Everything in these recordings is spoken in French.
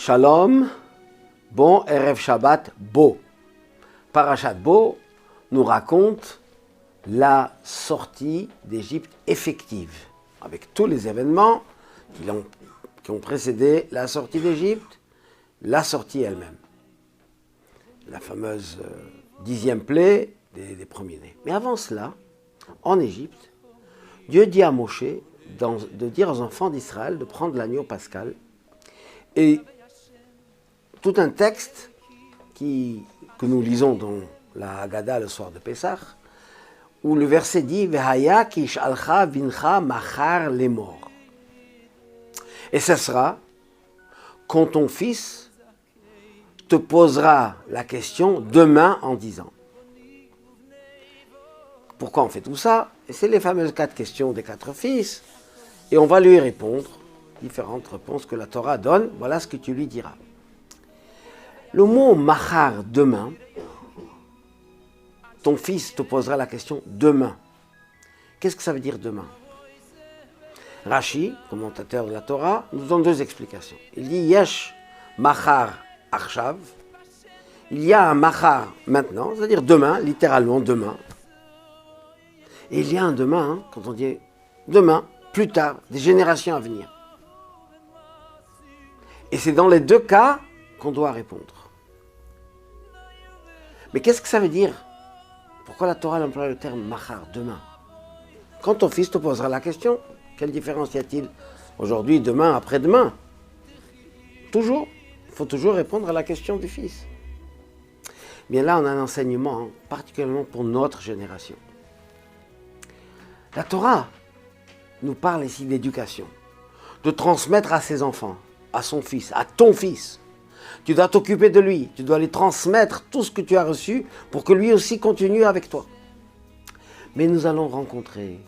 Shalom, bon Erev Shabbat, Bo. Parashat Bo nous raconte la sortie d'Égypte effective, avec tous les événements qui ont précédé la sortie d'Égypte, la sortie elle-même. La fameuse 10e plaie des premiers-nés. Mais avant cela, en Égypte, Dieu dit à Moshe de dire aux enfants d'Israël de prendre l'agneau pascal. Et tout un texte que nous lisons dans la Haggadah le soir de Pessah, où le verset dit « Vehaya ki shalcha vincha machar lemor » Et ce sera quand ton fils te posera la question demain en disant. Pourquoi on fait tout ça? Et c'est les fameuses 4 questions des 4 fils. Et on va lui répondre, différentes réponses que la Torah donne. Voilà ce que tu lui diras. Le mot machar, demain, ton fils te posera la question demain. Qu'est-ce que ça veut dire demain? Rashi, commentateur de la Torah, nous donne 2 explications. Il dit yesh machar arshav. Il y a un machar maintenant, c'est-à-dire demain, littéralement demain. Et il y a un demain, quand on dit demain, plus tard, des générations à venir. Et c'est dans les 2 cas qu'on doit répondre. Mais qu'est-ce que ça veut dire? Pourquoi la Torah emploie le terme machar, demain? Quand ton fils te posera la question, quelle différence y a-t-il aujourd'hui, demain, après-demain? Toujours. Il faut toujours répondre à la question du fils. Bien là, on a un enseignement, particulièrement pour notre génération. La Torah nous parle ici d'éducation, de transmettre à ses enfants, à son fils, à ton fils. Tu dois t'occuper de lui, tu dois lui transmettre tout ce que tu as reçu pour que lui aussi continue avec toi. Mais nous allons rencontrer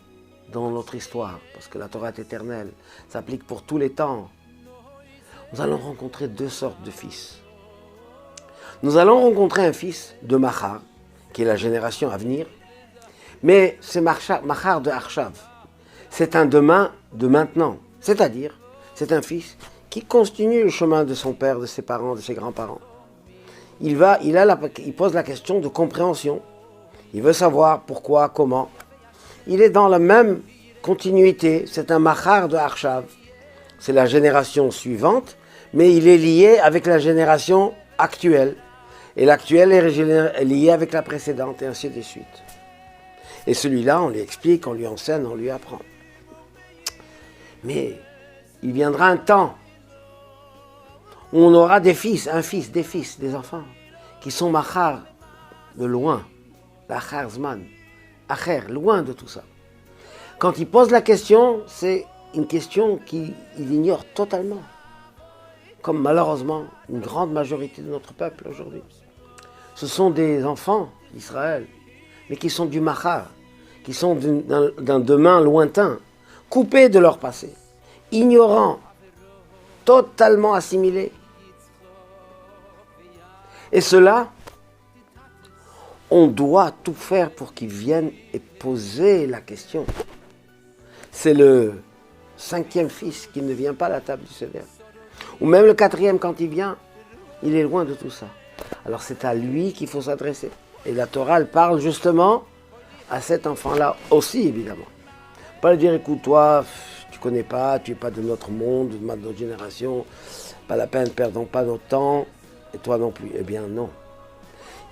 dans notre histoire, parce que la Torah est éternelle, s'applique pour tous les temps, nous allons rencontrer 2 sortes de fils. Nous allons rencontrer un fils de Machar, qui est la génération à venir, mais c'est Machar de Arshav. C'est un demain de maintenant, c'est-à-dire, c'est un fils qui continue le chemin de son père, de ses parents, de ses grands-parents. Il pose la question de compréhension. Il veut savoir pourquoi, comment. Il est dans la même continuité. C'est un machar de Arshav. C'est la génération suivante, mais il est lié avec la génération actuelle. Et l'actuelle est liée avec la précédente, et ainsi de suite. Et celui-là, on lui explique, on lui enseigne, on lui apprend. Mais il viendra un temps où on aura des fils, des enfants, qui sont machar de loin, l'achar zman, acher, loin de tout ça. Quand il pose la question, c'est une question qu'il ignore totalement, comme malheureusement une grande majorité de notre peuple aujourd'hui. Ce sont des enfants d'Israël, mais qui sont du machar, qui sont d'un demain lointain, coupés de leur passé, ignorants, totalement assimilés. Et cela, on doit tout faire pour qu'ils viennent et poser la question. C'est le 5e fils qui ne vient pas à la table du Seder. Ou même le 4e, quand il vient, il est loin de tout ça. Alors c'est à lui qu'il faut s'adresser. Et la Torah, elle parle justement à cet enfant-là aussi, évidemment. Pas lui dire, écoute, toi, tu connais pas, tu n'es pas de notre monde, de notre génération, pas la peine, perdons pas notre temps, et toi non plus. Eh bien non.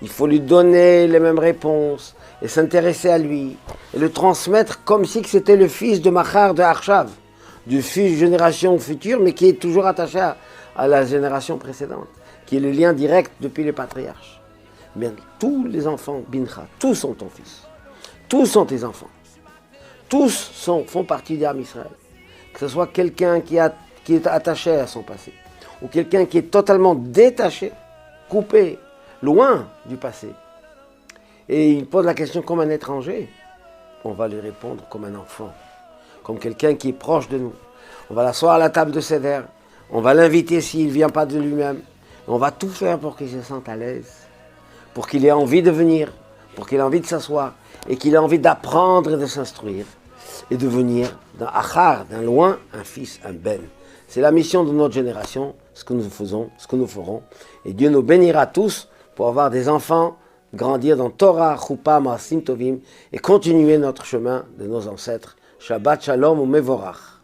Il faut lui donner les mêmes réponses, et s'intéresser à lui, et le transmettre comme si c'était le fils de Machar de Arshav, du fils de génération future, mais qui est toujours attaché à la génération précédente, qui est le lien direct depuis les patriarches. Bien, tous les enfants Bincha, tous sont ton fils, tous sont tes enfants, tous font partie d'Am Israël. Que ce soit quelqu'un qui est attaché à son passé, ou quelqu'un qui est totalement détaché, coupé, loin du passé. Et il pose la question comme un étranger, on va lui répondre comme un enfant, comme quelqu'un qui est proche de nous. On va l'asseoir à la table de Seder, on va l'inviter s'il ne vient pas de lui-même, on va tout faire pour qu'il se sente à l'aise, pour qu'il ait envie de venir, pour qu'il ait envie de s'asseoir, et qu'il ait envie d'apprendre et de s'instruire, et de venir d'un achar, d'un loin, un fils, un ben. C'est la mission de notre génération, ce que nous faisons, ce que nous ferons. Et Dieu nous bénira tous pour avoir des enfants, grandir dans Torah, Chuppah, Maasim Tovim et continuer notre chemin de nos ancêtres. Shabbat Shalom ou Mevorach.